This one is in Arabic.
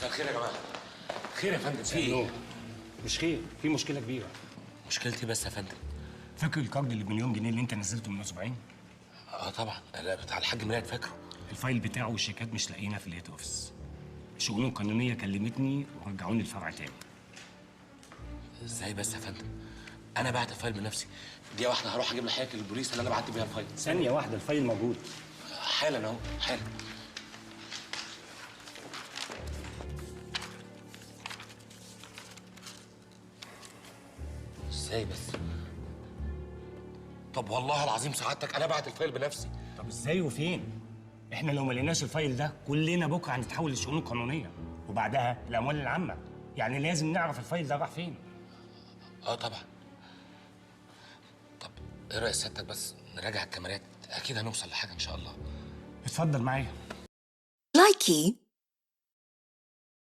مساء الخير يا جماعه. خير يا فندم، في ايه؟ مش خير، في مشكله كبيره. مشكلتي بس يا فندم. فاكر الكارد اللي بمليون جنيه اللي انت نزلته من اسبوعين؟ طبعا، لا بتاع الحاج ميلاد فاكره. الفايل بتاعه والشيكات مش لاقيينها في الهيد اوفيس. الشؤون القانونيه كلمتني ورجعوني الفرع تاني. ازاي بس يا فندم؟ انا بعت الفايل بنفسي. دقيقه واحده هروح اجيب لحضرتك البوليس اللي انا بعت بيها الفايل. ثانيه واحده، الفايل موجود حالا اهو، حالا. ازاي بس؟ طب والله العظيم سعادتك انا بعت الفايل بنفسي. طب ازاي وفين؟ احنا لو ما لقيناش الفايل ده كلنا بكره هنتحول للشؤون القانونيه وبعدها الاموال العامه، يعني لازم نعرف الفايل ده راح فين. طبعا. طب ايه رايك سيادتك بس نراجع الكاميرات، اكيد هنوصل لحاجه ان شاء الله. اتفضل معايا. لايكي